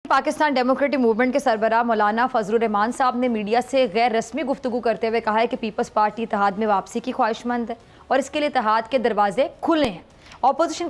Pakistan democratic movement के सरबराह मौलाना फजलुर रहमान साहब ने मीडिया से गैर रस्मी गुफ्तगू करते हुए कहा है कि पीपल्स पार्टी इत्तेहाद में वापसी की ख्वाहिशमंद है और इसके लिए इत्तेहाद के दरवाजे खुले हैं। अपोजिशन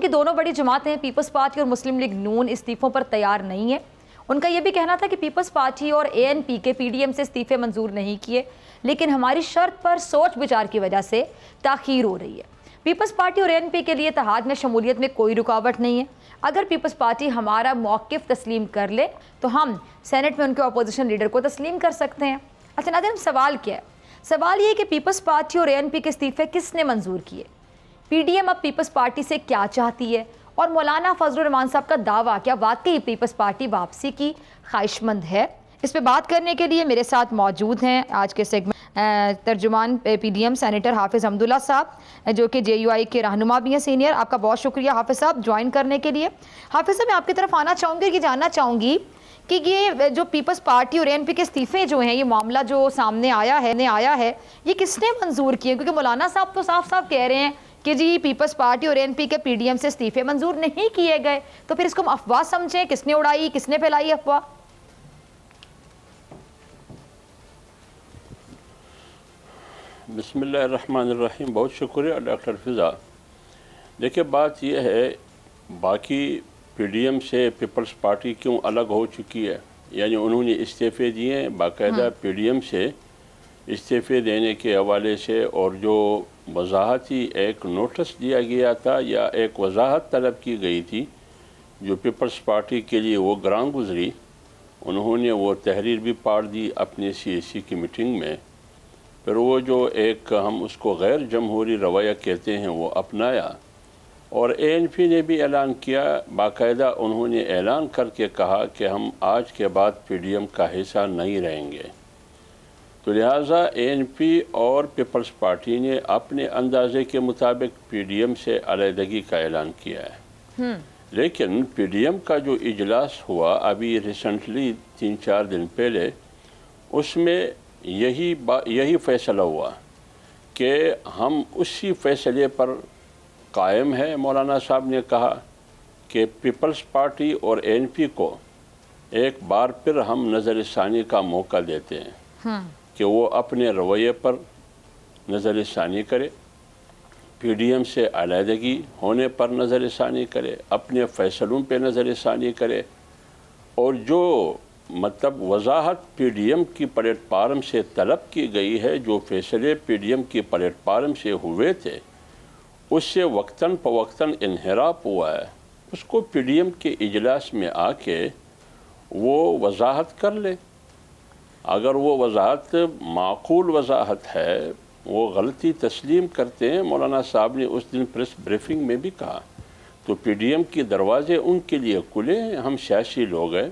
की दोनों बड़ी जमातें हैं, पीपल्स पार्टी और मुस्लिम लीग नून इस्तीफ़ों पर तैयार नहीं है। उनका यह भी कहना था कि पीपल्स पार्टी और ANP के PDM से इस्तीफ़े मंजूर नहीं किए, लेकिन हमारी शर्त पर सोच विचार की वजह से ताख़ीर हो रही है। पीपल्स पार्टी और ANP के लिए इत्तेहाद में शमूलियत में कोई रुकावट नहीं है। अगर पीपल्स पार्टी हमारा मौक़िफ़ तस्लीम कर ले तो हम सेनेट में उनके अपोजिशन लीडर को तस्लीम कर सकते हैं। अच्छा नाज़रीन, सवाल क्या है? सवाल ये है कि पीपल्स पार्टी और ANP के इस्तीफ़े किसने मंजूर किए? PDM अब पीपल्स पार्टी से क्या चाहती है? और मौलाना फजलुर रहमान साहब का दावा क्या वाकई पीपल्स पार्टी वापसी की ख्वाहिशमंद है? इस पर बात करने के लिए मेरे साथ मौजूद हैं आज के सेगमेंट तर्जुमान PDM सेनेटर हाफिज़ अब्दुल्ला साहब, जो कि JUI के रहनुमा भी हैं सीनियर। आपका बहुत शुक्रिया हाफिज़ साहब ज्वाइन करने के लिए। हाफिज़ साहब, मैं आपकी तरफ आना चाहूँगी कि जानना चाहूँगी कि ये जो पीपल्स पार्टी और ANP के इस्तीफ़े जो हैं, ये मामला जो सामने आया है ये किसने मंजूर किए? क्योंकि मौलाना साहब तो साफ साफ कह रहे हैं कि जी पीपल्स पार्टी और ANP के PDM से इस्तीफ़े मंजूर नहीं किए गए, तो फिर इसको हम अफवाह समझें? किसने उड़ाई, किसने फैलाई अफवाह? बिस्मिल्लाहिर्रहमानिर्रहीम। बहुत शुक्रिया डॉक्टर फ़िज़ा। देखिए, बात यह है, बाकी PDM से पीपल्स पार्टी क्यों अलग हो चुकी है, यानी उन्होंने इस्तीफ़े दिए हैं बाकायदा PDM से इस्तीफ़े देने के हवाले से, और जो वजाहती एक नोटिस दिया गया था या एक वजाहत तलब की गई थी जो पीपल्स पार्टी के लिए वो ग्रां गुजरी, उन्होंने वो तहरीर भी पाड़ दी अपने CAC की मीटिंग में। फिर वो जो एक हम उसको गैर जमहूरी रवैया कहते हैं वो अपनाया, और ANP ने भी ऐलान किया, बाकायदा उन्होंने ऐलान करके कहा कि हम आज के बाद PDM का हिस्सा नहीं रहेंगे। तो लिहाजा ANP और पीपल्स पार्टी ने अपने अंदाजे के मुताबिक PDM से अलहदगी का ऐलान किया है। लेकिन PDM का जो इजलास हुआ अभी रिसेंटली 3-4 दिन पहले, उसमें यही फ़ैसला हुआ कि हम उसी फ़ैसले पर कायम है। मौलाना साहब ने कहा कि पीपल्स पार्टी और ANP को एक बार फिर हम नज़र षानी का मौका देते हैं कि वो अपने रवैये पर नज़र षानी करे, PDM से अलहदगी होने पर नज़र षानी करे, अपने फ़ैसलों पे नज़र षानी करे, और जो मतलब वजाहत PDM की प्लेटफार्म से तलब की गई है, जो फैसले PDM की प्लेटफार्म से हुए थे उससे वक्तन फ़वक्तन इन्हिराफ हुआ है, उसको PDM के इजलास में आके वो वजाहत कर ले। अगर वो वजाहत माकूल वजाहत है, वो गलती तस्लीम करते हैं, मौलाना साहब ने उस दिन प्रेस ब्रीफिंग में भी कहा, तो PDM के दरवाजे उनके लिए खुले हैं। हम सियासी लोग हैं,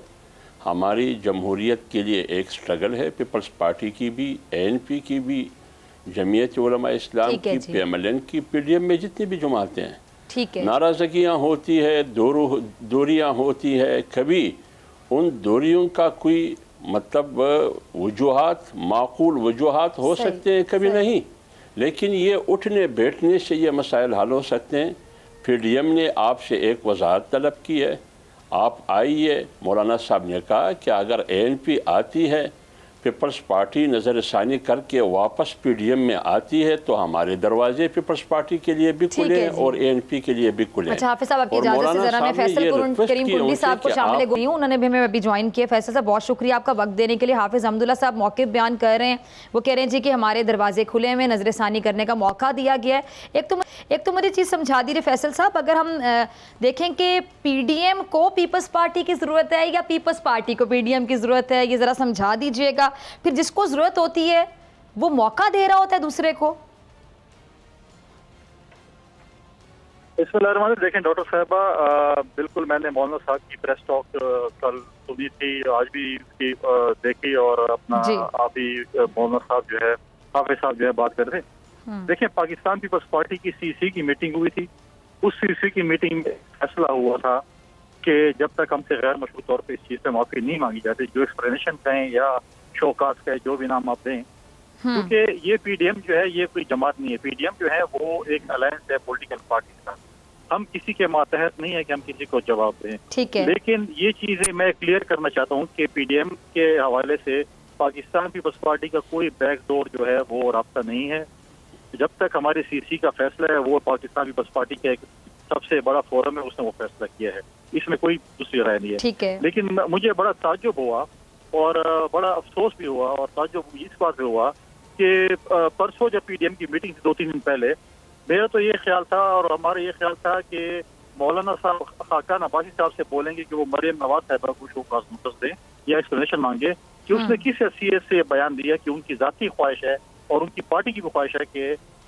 हमारी जमहूरियत के लिए एक स्ट्रगल है, पीपल्स पार्टी की भी, ANP की भी, जमीयत उलमा इस्लाम की, PMLN की, PDM में जितनी भी जमातें हैं, नाराज़गियाँ होती है, दूरियाँ होती है, कभी उन दूरियों का कोई मतलब वजूहात माकूल वजूहात हो सकते हैं, कभी नहीं, लेकिन ये उठने बैठने से ये मसाइल हल हो सकते हैं। PDM ने आपसे एक वजाहत तलब की है, आप आइए। मौलाना साहब ने कहा कि अगर ANP आती है, पीपल्स पार्टी नज़र षानी करके वापस PDM में आती है, तो हमारे दरवाजे पीपल्स पार्टी के लिए भी खुले हैं और ANP के लिए भी खुले हैं। अच्छा हाफिज़ साहब, आपकी इजाज़त से ज़रा मैं फैसल करीम कुंडी साहब को शामिल हुई हूँ, उन्होंने भी हमें अभी ज्वाइन किया। फैसल साहब, बहुत शुक्रिया आपका वक्त देने के लिए। हाफिज़ अब्दुल्ला साहब मौक़िफ़ बयान कर रहे हैं, वो कह रहे हैं जी कि हमारे दरवाजे खुले हैं, नज़र षानी करने का मौका दिया गया है। एक तो मुझे चीज़ समझा दी रही फैसल साहब, अगर हम देखें कि PDM को पीपल्स पार्टी की ज़रूरत है या पीपल्स पार्टी को PDM की ज़रूरत है, ये ज़रा समझा दीजिएगा। फिर जिसको ज़रूरत होती है वो मौका दे रहा होता है दूसरे को। देखें डॉक्टर साहबा, बिल्कुल मैंने मौलाना साहब की प्रेस टॉक कल सुनी थी, आज भी उसकी देखी, और अपना आप भी मौलाना साहब जो है, हाफिज़ साहब जो है बात कर रहे हैं। देखिए, पाकिस्तान पीपल्स पार्टी की CAC की मीटिंग हुई थी, उस CAC की मीटिंग में फैसला हुआ था कि जब तक हमसे गैर मशरूत तौर पर इस चीज़ से माफ़ी नहीं मांगी जाती, जो एक्सप्लेनेशन कहें या शोकास कहें, जो भी नाम आप दें, क्योंकि ये PDM जो है ये कोई जमात नहीं है। PDM जो है वो एक अलायंस है पॉलिटिकल पार्टी का, हम किसी के मातहत नहीं है कि हम किसी को जवाब दें। ठीक है, लेकिन ये चीजें मैं क्लियर करना चाहता हूँ कि पीडीएम के हवाले से पाकिस्तान पीपल्स पार्टी का कोई बैकडोर जो है वो राब्ता नहीं है। जब तक हमारे सीसी का फैसला है, वो पाकिस्तान पीपल्स पार्टी का एक सबसे बड़ा फोरम है, उसने वो फैसला किया है, इसमें कोई दूसरी राय नहीं है। ठीक है, लेकिन मुझे बड़ा ताज्जुब हुआ और बड़ा अफसोस भी हुआ और ताज्जुब इस बात पे हुआ कि परसों जब पीडीएम की मीटिंग थी 2-3 दिन पहले, मेरा तो ये ख्याल था और हमारा ये ख्याल था कि मौलाना साहब खाकान अब्बासी साहब से बोलेंगे कि वो मरियम नवाज साहबा को शोकाज नोटिस दें या एक्सप्लेनेशन मांगे कि उसने किस हैसियत से बयान दिया कि उनकी जाती ख्वाहिश है और उनकी पार्टी की भी ख्वाहिश है कि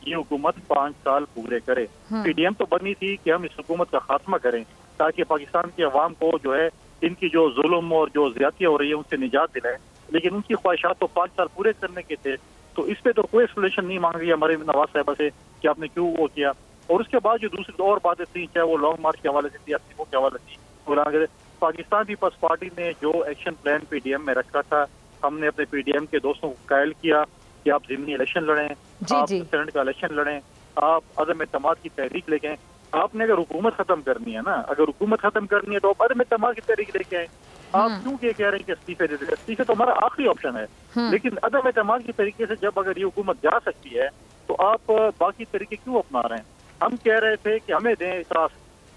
ये हुकूमत 5 साल पूरे करे। पीडीएम तो बनी थी कि हम इस हुकूमत का खात्मा करें ताकि पाकिस्तान की अवाम को जो है इनकी जो जुल्म और जो ज्यादतियां हो रही है उनसे निजात दिलाए, लेकिन उनकी ख्वाहिशात तो 5 साल पूरे करने के थे। तो इस पे तो कोई एक्सप्लेनेशन नहीं मांग रही है मरियम नवाज साहबा से कि आपने क्यों वो किया। और उसके बाद जो दूसरी और बातें थी, चाहे वो लॉन्ग मार्च के हवाले से थी या सिखों के हवाले थी, पाकिस्तान पीपल्स पार्टी ने जो एक्शन प्लान पीडीएम में रखा था, हमने अपने पीडीएम के दोस्तों को कायल किया कि आप ज़िमनी इलेक्शन लड़ें, आप सेनेट का इलेक्शन लड़ें, आप अदम एतमाद की तहरीक लेके आए। आपने अगर हुकूमत खत्म करनी है ना, अगर हुकूमत खत्म करनी है तो आप अदम एतमाद की तहरीक लेके आए। आप क्यों ये कह रहे हैं कि इस्तीफे दे दें? इस्तीफे तो हमारा आखिरी ऑप्शन है, लेकिन अदम एतमाद की तरीके से जब अगर ये हुकूमत जा सकती है तो आप बाकी तरीके क्यों अपना रहे हैं? हम कह रहे थे कि हमें दें टास्क,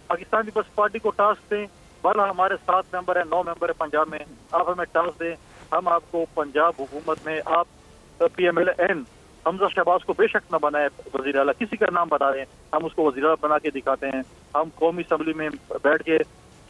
पाकिस्तान पीपल्स पार्टी को टास्क दें, भला हमारे 7 मेंबर है, 9 मेंबर है पंजाब में, आप हमें टास्क दें, हम आपको पंजाब हुकूमत में आप PMLN हमजा शहबाज को बेशक न बनाए वजीर आला, किसी का नाम बता दें, हम उसको वजीर आला बना के दिखाते हैं। हम कौमी असम्बली में बैठ के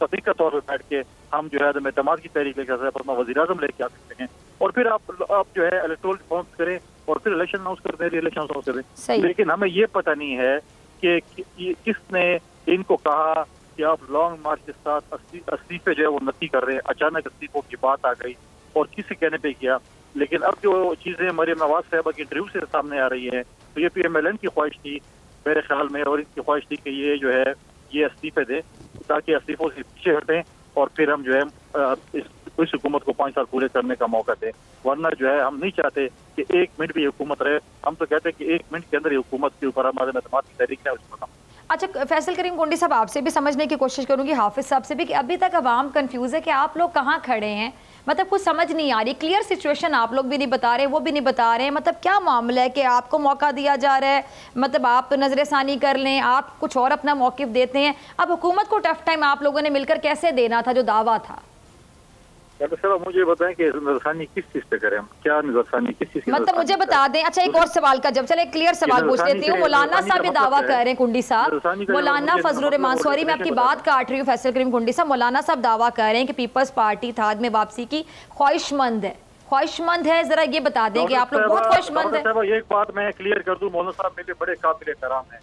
सदीक के तौर पर बैठ के हम जो है एतमाद की तहरीक लेकर अपना वजीर आजम लेके आ सकते हैं और फिर आप जो है इलेक्टोरल रिफॉर्म्स करें और फिर इलेक्शन अनाउंस कर दें, इलेक्शन अनाउंस करें। लेकिन हमें ये पता नहीं है कि किसने इनको कहा कि आप लॉन्ग मार्च के साथ इस्तीफे जो है वो नती कर रहे हैं। अचानक इस्तीफों की बात आ गई और किसी कहने पे किया, लेकिन अब जो चीजें मरियम नवाज साहबा की इंटरव्यू से सामने आ रही है तो ये PMLN की ख्वाहिश थी मेरे ख्याल में, और इनकी ख्वाहिश थी कि ये जो है ये इस्तीफे दें ताकि इस्तीफों से पीछे हटें और फिर हम जो है इस हुकूमत को 5 साल पूरे करने का मौका दें। वरना जो है हम नहीं चाहते कि 1 मिनट भी ये हुकूमत रहे, हम तो कहते हैं कि 1 मिनट के अंदर ये हुकूमत के ऊपर हमारे एतमाद की तहरीक है उसको। अच्छा फैसल करीम गोंडी साहब, आपसे भी समझने की कोशिश करूंगी, हाफिज साहब से भी, कि अभी तक अवाम कंफ्यूज है कि आप लोग कहाँ खड़े हैं, मतलब कुछ समझ नहीं आ रही, क्लियर सिचुएशन आप लोग भी नहीं बता रहे, वो भी नहीं बता रहे, मतलब क्या मामला है कि आपको मौका दिया जा रहा है, मतलब आप नजरसानी कर लें, आप कुछ और अपना मौक़िफ़ देते हैं। अब हुकूमत को टफ टाइम आप लोगों ने मिलकर कैसे देना था जो दावा था? साहब मुझे बताएं कि नजरसानी किस चीज पे करें, क्या नजरसानी किस चीज की, मतलब मुझे बता दें। अच्छा एक और सवाल का जब, चले क्लियर सवाल पूछ लेती हूँ। मौलाना साहब ये दावा कर रहे हैं, कुंडी साहब, मौलाना फजलुर रहमान, सॉरी मैं आपकी बात काट रही हूँ फैसल करीम कुंडी साहब, मौलाना साहब दावा कर रहे हैं कि पीपल्स पार्टी इत्तेहाद में वापसी की ख्वाहिशमंद है, ख्वाहिशमंद है, जरा ये बता दें कि आप लोग बहुत ख्वाहिशमंद है। एक बात मैं क्लियर कर दूं, मौलाना साहब मेरे बड़े काबिल एहतराम है,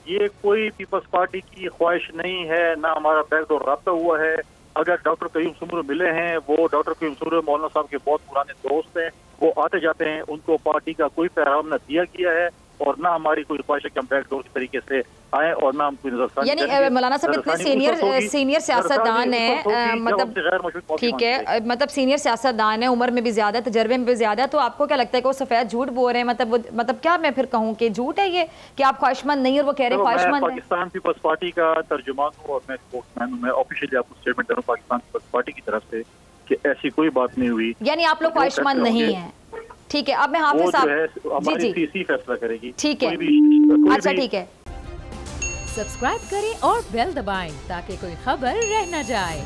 ये कोई पीपल्स पार्टी की ख्वाहिश नहीं है, ना हमारा बैकडोर राब्ता हुआ है। अगर डॉक्टर कयूम सुमरू मिले हैं, वो डॉक्टर कयूम सुमरू मौलाना साहब के बहुत पुराने दोस्त हैं, वो आते जाते हैं, उनको पार्टी का कोई पैगाम न दिया गया है और ना हमारी कोई ख्वाहिश है कि हम बैकडोर के तरीके से आए और ना हम कोई नजरसानी। यानी मौलाना साहब इतने सीनियर सियासतदान हैं, मतलब ठीक है, मतलब सीनियर सियासतदान है, उम्र में भी ज्यादा, तजर्बे में भी ज्यादा, तो आपको क्या लगता है कि वो सफेद झूठ बोल रहे हैं? मतलब क्या मैं फिर कहूँ कि झूठ है ये कि आप ख्वाहिशमंद नहीं और वो कह रहे हैं ख्वाहिशमंद? पाकिस्तान पीपल्स पार्टी का तर्जुमान हूँ और मैं स्पोक्समैन हूँ, मैं ऑफिशियली आपको स्टेटमेंट करूँ पाकिस्तान पीपल्स पार्टी की तरफ से कि ऐसी कोई बात नहीं हुई। यानी आप लोग ख्वाहिशमंद नहीं है? ठीक है, अब मैं हाफिज साहब, जी सीसी फैसला करेगी। ठीक है, अच्छा ठीक है। सब्सक्राइब करें और बेल दबाएं ताकि कोई खबर रह न जाए।